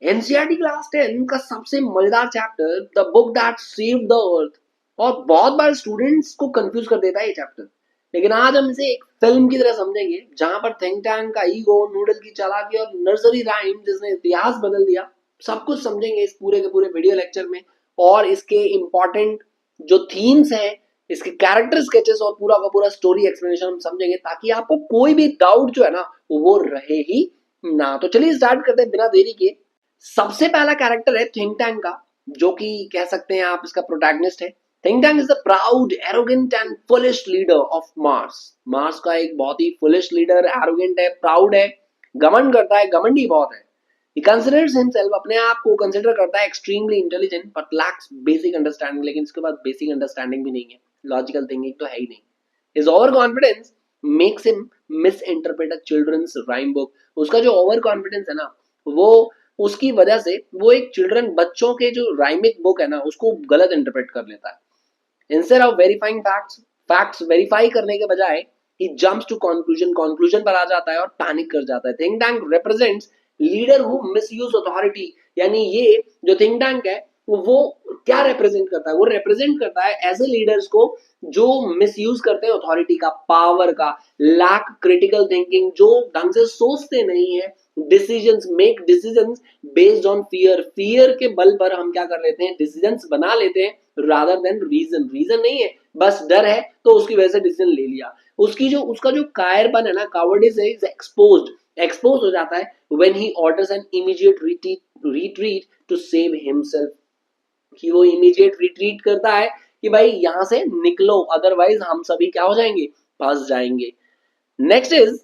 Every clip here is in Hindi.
एनसीईआरटी क्लास 10 का सबसे मजेदार chapter the book that saved the earth. और बहुत बार स्टूडेंट्स को कंफ्यूज कर देता है ये चैप्टर, लेकिन आज हम इसे एक फिल्म की तरह समझेंगे जहां पर थिंक टैंक का ईगो, नूडल की चालाकी और नर्सरी राइम जिसने इतिहास बदल दिया, सब कुछ समझेंगे इस पूरे के पूरे वीडियो लेक्चर में। और इसके इम्पोर्टेंट जो थीम्स हैं, इसके कैरेक्टर स्केचेस और पूरा का पूरा स्टोरी एक्सप्लेनेशन हम समझेंगे, ताकि आपको कोई भी डाउट जो है ना वो रहे ही ना। तो चलिए स्टार्ट करते हैं बिना देरी के। सबसे पहला कैरेक्टर है थिंक टैंक का, जो कि कह सकते हैं आप इसका प्रोटैगनिस्ट है। Think tank is the proud, arrogant and foolish leader of Mars. Mars का एक बहुत ही फुलिश लीडर, एरोगेंट है, प्राउड है, घमंड करता है, घमंडी बहुत है। He considers himself, अपने आप को कंसिडर करता है extremely intelligent but lacks basic understanding, लेकिन इसके पास basic understanding भी नहीं है, logical thinking तो है ही नहीं। His overconfidence makes him misinterpret a children's rhyme book। उसका जो overconfidence है ना, वो उसकी वजह से वो एक चिल्ड्रन, बच्चों के जो राइमिक बुक है ना उसको गलत इंटरप्रेट कर लेता है। Instead of verifying facts verify करने के बजाय ही जंप्स टू कंक्लूजन पर आ जाता है और पैनिक कर जाता है। Think tank represents leader who misuse authority. यानी ये जो थिंक टैंक है वो क्या रिप्रेजेंट करता है? वो रिप्रेजेंट करता है ऐसे लीडर्स को जो मिसयूज करते हैं अथॉरिटी का, पावर का, लैक क्रिटिकल थिंकिंग, जो ढंग से सोचते नहीं है, decisions make decisions based on fear के बल पर हम क्या कर लेते हैं, डिसीजंस बना लेते हैं रादर देन रीजन नहीं है, बस डर है तो उसकी वजह से डिसीजन ले लिया। उसका जो कायरपन है ना, कावर्डिस है, इज एक्सपोज हो जाता है when he orders an immediate retreat to save himself. कि वो इमीडिएट रिट्रीट करता है कि भाई यहां से निकलो, अदरवाइज हम सभी क्या हो जाएंगे, फंस जाएंगे। Next is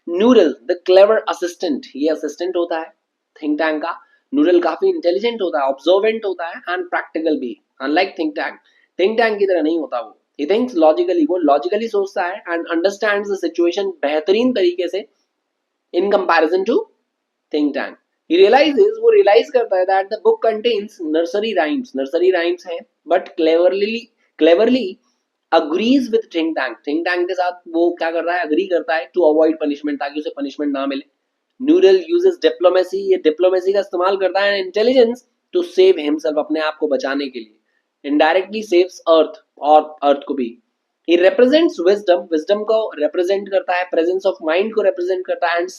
Noodle the clever assistant. ये असिस्टेंट होता है थिंक टैंक का। नूडल काफी इंटेलिजेंट होता है, ऑब्जर्वेंट होता है एंड प्रैक्टिकल भी। अनलाइक थिंक टैंक की तरह नहीं होता वो। ही थिंक्स लॉजिकली, वो लॉजिकली सोचता है एंड अंडरस्टैंड्स द सिचुएशन बेहतरीन तरीके से in comparison to Think Tank. He realizes, वो realize करता है that the book contains nursery rhymes हैं, but cleverly agrees with think tank के साथ वो क्या कर रहा है, agree करता है to avoid punishment, ताकि उसे punishment ना मिले। Noodle uses diplomacy, ये diplomacy का इस्तेमाल करता है, intelligence to save himself, अपने आप को बचाने के लिए। Indirectly saves earth, और earth को भी। He represents wisdom को represent करता है, presence of mind को represent करता है, and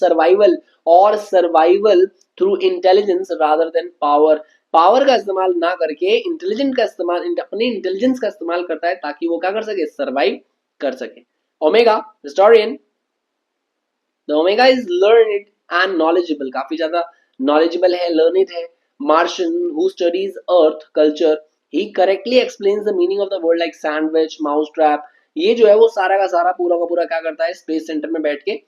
survival through intelligence rather than power। Power का इस्तेमाल ना करके इंटेलिजेंट का इस्तेमाल, अपने इंटेलिजेंस का इस्तेमाल करता है ताकि वो क्या कर सके, सर्वाइव कर सके। Omega historian, the omega is learned and knowledgeable, काफी ज्यादा नॉलेजेबल है, लर्निड है। Martian who studies earth culture, he correctly explains the meaning of the word like sandwich, mouse trap. ये जो है वो सारा का सारा पूरा का पूरा क्या करता है, स्पेस सेंटर में बैठ के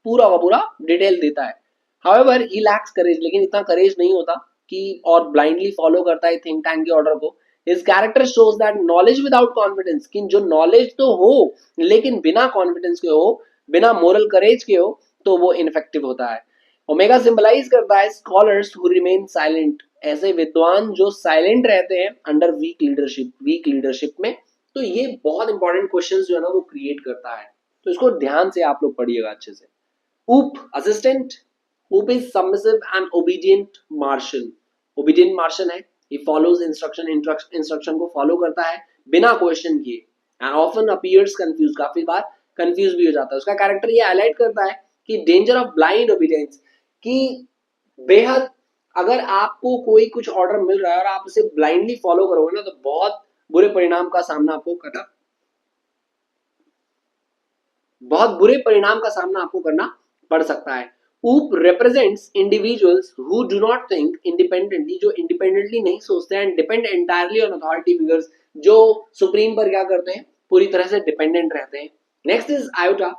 पूरा का पूरा डिटेल देता है। हाउएवर ही लैक्स करेज, लेकिन इतना करेज नहीं होता कि, और ब्लाइंडली फॉलो करता है थिंक टैंक के ऑर्डर को। His character shows that knowledge without confidence, कि जो नॉलेज तो हो लेकिन बिना कॉन्फिडेंस के हो, बिना मोरल करेज के हो, तो वो इनफेक्टिव होता है। ओमेगा सिंबलाइज करता है स्कॉलर्स हु रिमेन साइलेंट, ऐसे विद्वान जो साइलेंट रहते हैं अंडर वीक लीडरशिप में। तो ये बहुत इंपॉर्टेंट क्वेश्चंस जो है ना वो क्रिएट करता है, तो इसको ध्यान से आप लोग पढ़िएगा अच्छे से। ऊप असिस्टेंट, ऊप is submissive and obedient martian. Obedient martian है, he follows इंस्ट्रक्शन को फॉलो करता है बिना क्वेश्चन किए, एंड ऑफन अपीयर्स कंफ्यूज, काफी बार कंफ्यूज भी हो जाता है। उसका कैरेक्टर ये हाईलाइट करता है कि डेंजर ऑफ ब्लाइंड ओबीडियंस, कि बेहद अगर आपको कोई कुछ ऑर्डर मिल रहा है और आप उसे ब्लाइंडली फॉलो करोगे ना, तो बहुत बुरे परिणाम का सामना आपको करना पड़ सकता है। ऊप represents individuals who do not think independently, जो इंडिपेंडेंटली नहीं सोचते हैं, depend entirely on authority figures, जो सुप्रीम पर क्या करते हैं, पूरी तरह से डिपेंडेंट रहते हैं। Next is iota.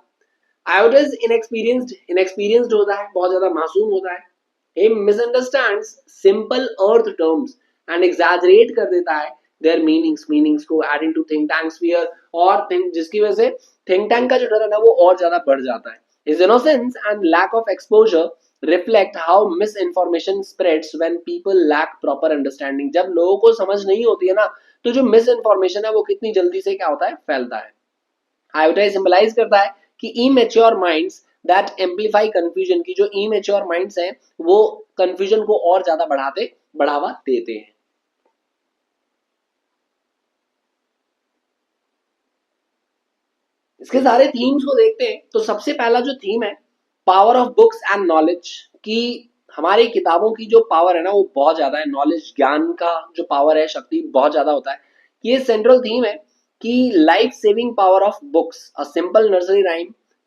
Iota is inexperienced होता है, बहुत ज्यादा मासूम होता है। he misunderstands simple earth terms and exaggerate कर देता है their meanings को, adding to think tank's fear, और जिसकी वजह से think tank का जो डर है ना वो और ज्यादा बढ़ जाता है। his innocence and lack of exposure reflect how misinformation spreads when people lack proper understanding। जब लोगों को समझ नहीं होती है ना, तो जो misinformation है वो कितनी जल्दी से क्या होता है, फैलता है। आयोटा सिंबलाइज करता है कि immature minds that amplify confusion, की जो इमेच्योर माइंड्स हैं वो कंफ्यूजन को और ज्यादा बढ़ावा देते हैं। इसके सारे थीम्स को देखते हैं तो सबसे पहला जो थीम है, power of books and knowledge, की हमारी किताबों की जो पावर है ना वो बहुत ज्यादा है, नॉलेज ज्ञान का जो पावर है, शक्ति बहुत ज्यादा होता है। ये सेंट्रल थीम है कि life saving power of books, a simple nursery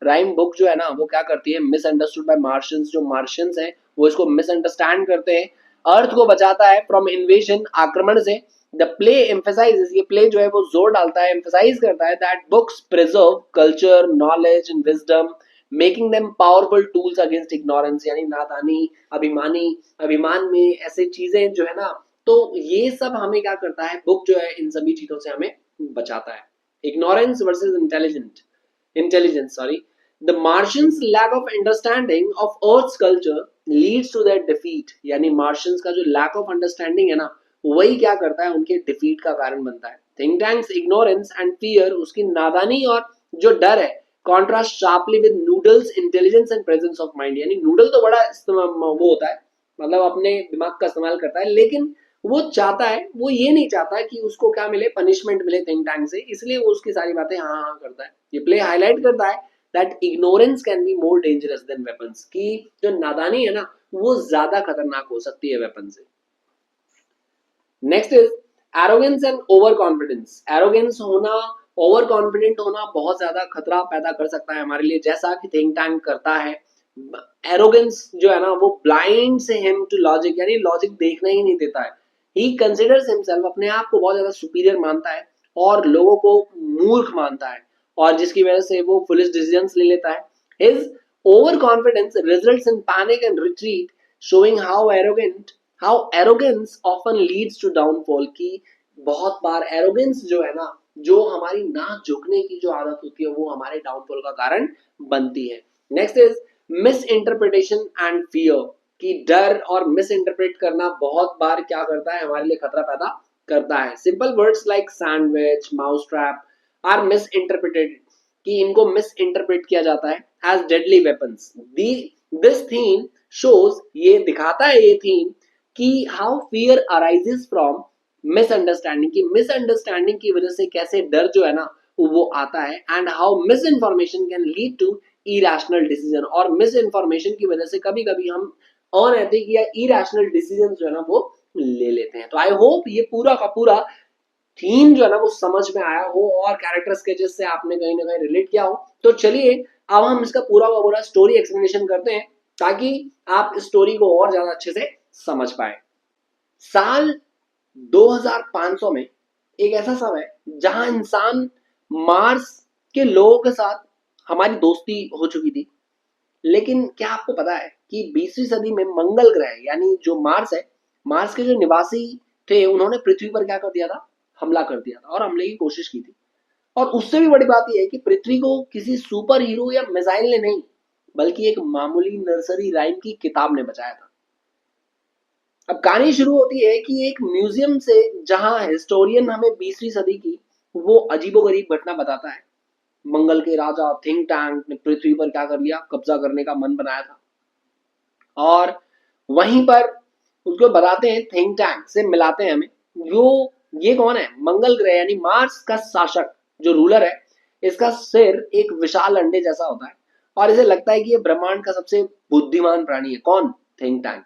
rhyme book जो है ना वो क्या करती है, मिसअंडरस्टूड बाय मार्शियंस, जो मार्शियंस हैं वो इसको मिसअंडरस्टैंड करते हैं, अर्थ को बचाता है फ्रॉम इन्वेजन, आक्रमण से। द प्ले एम्फेसाइजेस, ये प्ले जो है वो जोर डालता है, एम्फेसाइज करता है that books preserve culture, knowledge and wisdom, making them powerful tools against ignorance, यानी नादानी, अभिमानी, अभिमान में ऐसे चीजें जो है ना, तो ये सब हमें क्या करता है, बुक जो है इन सभी चीजों से हमें बचाता है। Ignorance versus intelligence, sorry. The Martians lack of understanding of Earth's culture leads to their defeat, यानी मार्शियंस का जो लैक ऑफ अंडरस्टैंडिंग है ना वही क्या करता है, उनके डिफीट का कारण बनता है। Think tanks ignorance and fear, उसकी नादानी और जो डर है, contrast sharply with noodles intelligence and presence of mind, यानी नूडल तो बड़ा वो होता है, मतलब अपने दिमाग का इस्तेमाल करता है, लेकिन वो चाहता है, वो ये नहीं चाहता कि उसको क्या मिले, पनिशमेंट मिले थिंक टैंक से, इसलिए वो उसकी सारी बातें हाँ हाँ करता है। ये प्ले हाईलाइट करता है that ignorance can be more dangerous than weapons, की जो नादानी है ना वो ज्यादा खतरनाक हो सकती है वेपन से। Next is arrogance and over confidence. Arrogance होना, ओवर कॉन्फिडेंट होना बहुत ज्यादा खतरा पैदा कर सकता है हमारे लिए, जैसा कि थिंक टैंक करता है। एरोगेंस जो है ना वो ब्लाइंड से हिम टू लॉजिक, यानी लॉजिक देखना ही नहीं देता है। ही कंसिडर्स हिमसेल्फ, अपने आप को बहुत ज्यादा सुपीरियर मानता है और लोगों को मूर्ख मानता है, और जिसकी वजह से वो फुलिश डिसीजंस ले लेता है। His overconfidence results in panic and retreat, showing how arrogance often leads to downfall, की बहुत बार एरोगेंस जो है ना, जो हमारी नाक झुकने की जो आदत होती है वो हमारे डाउनफॉल का कारण बनती है। Next is miss interpretation and fear, कि डर और मिस इंटरप्रेट करना बहुत बार क्या करता है, हमारे लिए खतरा पैदा करता है। Simple words like sandwich, mouse trap are misinterpreted, कि इनको मिस इंटरप्रेट किया जाता है as deadly weapons. This theme shows, ये दिखाता है ये थीम कि how fear arises from misunderstanding, की मिसअंडरस्टैंडिंग की वजह से कैसे डर जो है ना वो आता है, and how misinformation can lead to irrational decision, और मिस इन्फॉर्मेशन की वजह से कभी कभी हम अनैतिक या इरेशनल डिसीजन जो है ना वो ले लेते हैं। तो आई होप ये पूरा का पूरा थीम जो है ना वो समझ में आया हो और कैरेक्टर स्केचेस से आपने कहीं ना कहीं रिलेट किया हो। तो चलिए अब हम इसका पूरा का पूरा स्टोरी एक्सप्लेनेशन करते हैं ताकि आप इस स्टोरी को और ज्यादा अच्छे से समझ पाए। साल 2500 में एक ऐसा समय है जहां इंसान मार्स के लोगों के साथ हमारी दोस्ती हो चुकी थी। लेकिन क्या आपको पता है कि 20वीं सदी में मंगल ग्रह, यानी जो मार्स है, मार्स के जो निवासी थे उन्होंने पृथ्वी पर क्या कर दिया था, हमला कर दिया था और हमले की कोशिश की थी। और उससे भी बड़ी बात यह है कि पृथ्वी को किसी सुपर हीरो या मिसाइल ने नहीं, बल्कि एक मामूली नर्सरी राइम की किताब ने बचाया था। अब कहानी शुरू होती है कि एक म्यूजियम से, जहां हिस्टोरियन हमें 20वीं सदी की वो अजीबोगरीब घटना बताता है। मंगल के राजा थिंक टैंक ने पृथ्वी पर क्या कर लिया, कब्जा करने का मन बनाया था। और वहीं पर उसको बताते हैं, थिंक टैंक से मिलाते हैं हमें, जो ये कौन है, मंगल ग्रह यानी मार्स का शासक जो रूलर है, इसका सिर एक विशाल अंडे जैसा होता है और इसे लगता है कि ये ब्रह्मांड का सबसे बुद्धिमान प्राणी है। कौन, थिंक टैंक।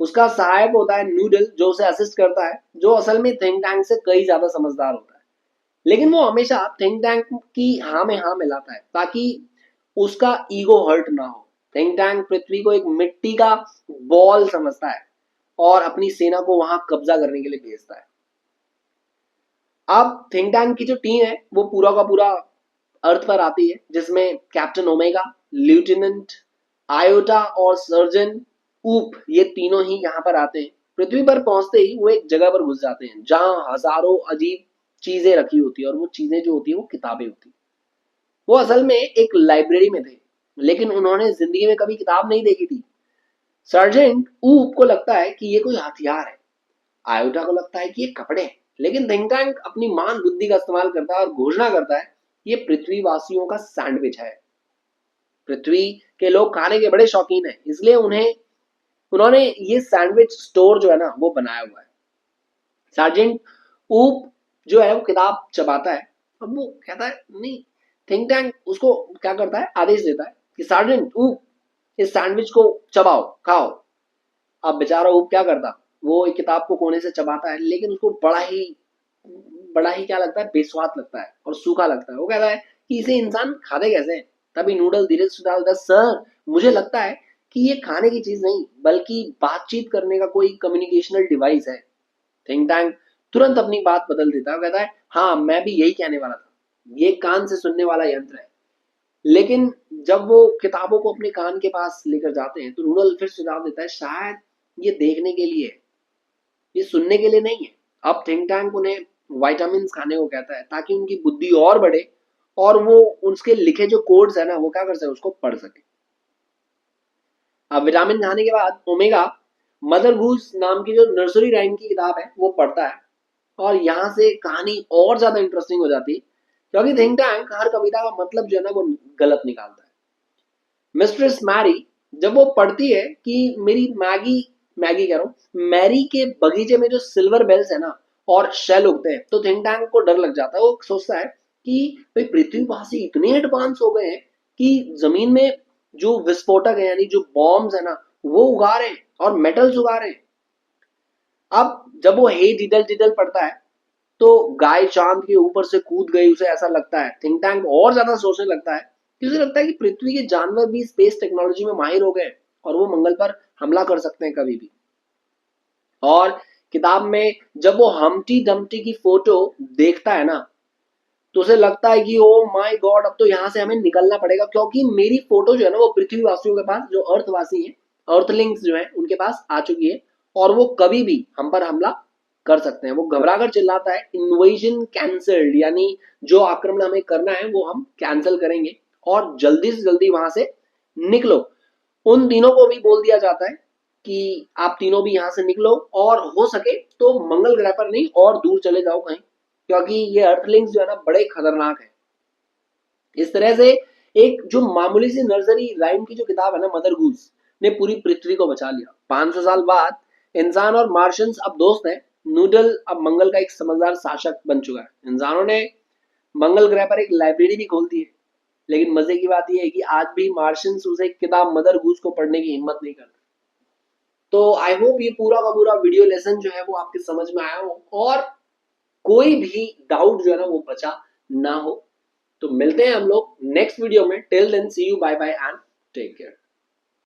उसका सहायक होता है नूडल, जो उसे असिस्ट करता है, जो असल में थिंक टैंक से कई ज्यादा समझदार होता है। लेकिन वो हमेशा थिंक टैंक की हाँ में हाँ मिलाता है ताकि उसका ईगो हर्ट ना हो। थिंक टैंक पृथ्वी को एक मिट्टी का बॉल समझता है और अपनी सेना को वहां कब्जा करने के लिए भेजता है। अब थिंक टैंक की जो टीम है वो पूरा का पूरा अर्थ पर आती है, जिसमें कैप्टन ओमेगा, लेफ्टिनेंट आयोटा और सर्जन ऊप, ये तीनों ही यहाँ पर आते हैं। पृथ्वी पर पहुंचते ही वो एक जगह पर घुस जाते हैं जहां हजारों अजीब चीजें रखी होती है, और वो चीजें जो होती है वो किताबें होती है। वो असल में एक लाइब्रेरी में थे, लेकिन उन्होंने जिंदगी में कभी किताब नहीं देखी थी। सर्जेंट ऊप को लगता है कि ये कोई हथियार है, आयोटा को लगता है कि ये कपड़े हैं, लेकिन थिंक टैंक अपनी मान बुद्धि का इस्तेमाल करता है और घोषणा करता है ये पृथ्वी वासियों का सैंडविच है। पृथ्वी के लोग खाने के बड़े शौकीन हैं, इसलिए उन्होंने ये सैंडविच स्टोर जो है ना वो बनाया हुआ है। सार्जेंट ऊप जो है वो किताब चबाता है। अब वो कहता है नहीं, थिंक टैंक उसको क्या करता है, आदेश देता है कि सार्जेंट ऊप इस सैंडविच को चबाओ, खाओ। अब बेचारा ऊप क्या करता, वो एक किताब को कोने से चबाता है, लेकिन उसको बड़ा ही क्या लगता है, बेस्वाद लगता है और सूखा लगता है। वो कहता है कि इसे इंसान खाते कैसे हैं? तभी नूडल धीरे से डालता है, सर मुझे लगता है कि ये खाने की चीज नहीं बल्कि बातचीत करने का कोई कम्युनिकेशनल डिवाइस है। थिंक टैंक तुरंत अपनी बात बदल देता है, कहता है हाँ मैं भी यही कहने वाला था, ये कान से सुनने वाला यंत्र है। लेकिन जब वो किताबों को अपने कान के पास लेकर जाते हैं तो नूडल फिर सुझाव देता है शायद ये देखने के लिए है, ये सुनने के लिए नहीं है। अब थिंक टैंक उन्हें वाइटामिन खाने को कहता है ताकि उनकी बुद्धि और बढ़े और वो उसके लिखे जो कोड्स है ना वो क्या कर सके, उसको पढ़ सके। अब विटामिन खाने के बाद ओमेगा मदर गूस नाम की जो नर्सरी राइम की किताब है वो पढ़ता है और यहाँ से कहानी और ज्यादा इंटरेस्टिंग हो जाती है, क्योंकि थिंक टैंक हर कविता का मतलब जो है ना वो गलत निकालता है। मिस्ट्रेस मैरी जब वो पढ़ती है कि मेरी मैगी मैगी कह रहा हूँ मैरी के बगीचे में जो सिल्वर बेल्स है ना और शेल उगते हैं, तो थिंक टैंक को डर लग जाता है। वो सोचता है कि भाई पृथ्वीवासी इतने एडवांस हो गए हैं कि जमीन में जो विस्फोटक है यानी जो बॉम्ब्स है ना वो उगा रहे हैं और मेटल्स उगा रहे हैं। अब जब वो हे डिडल डिडल पढ़ता है तो गाय चांद के ऊपर से कूद गई, उसे ऐसा लगता है। थिंक टैंक और ज्यादा सोचने लगता है कि उसे लगता है कि पृथ्वी के जानवर भी स्पेस टेक्नोलॉजी में माहिर हो गए और वो मंगल पर हमला कर सकते हैं कभी भी। और किताब में जब वो हम्टी डम्टी की फोटो देखता है ना तो उसे लगता है कि ओ माय गॉड अब तो यहाँ से हमें निकलना पड़ेगा, क्योंकि मेरी फोटो जो है ना वो पृथ्वी वासियों के पास, जो अर्थवासी हैं, अर्थलिंग्स जो है उनके पास आ चुकी है और वो कभी भी हम पर हमला कर सकते हैं। वो घबरा कर चिल्लाता है इन्वेजन कैंसल्ड, यानी जो आक्रमण हमें करना है वो हम कैंसिल करेंगे और जल्दी से जल्दी वहां से निकलो। उन तीनों को भी बोल दिया जाता है कि आप तीनों भी यहाँ से निकलो और हो सके तो मंगल ग्रह पर नहीं और दूर चले जाओ कहीं, क्योंकि ये अर्थलिंग्स जो है ना बड़े खतरनाक है। इस तरह से एक जो मामूली सी नर्सरी राइम की जो किताब है ना मदर गूस ने पूरी पृथ्वी को बचा लिया। 500 साल बाद इंसान और मार्शियंस अब दोस्त हैं। नूडल अब मंगल का एक समझदार शासक बन चुका है। इंसानों ने मंगल ग्रह पर एक लाइब्रेरी भी खोल दी है, लेकिन मजे की बात यह है कि आज भी मार्शियंस उसे किताब मदर गूस को पढ़ने की हिम्मत नहीं करते। तो आई होप ये पूरा का पूरा वीडियो लेसन जो है वो आपके समझ में आया हो और कोई भी डाउट जो है ना वो बचा ना हो। तो मिलते हैं हम लोग नेक्स्ट वीडियो में। Till then see you, bye bye and take care.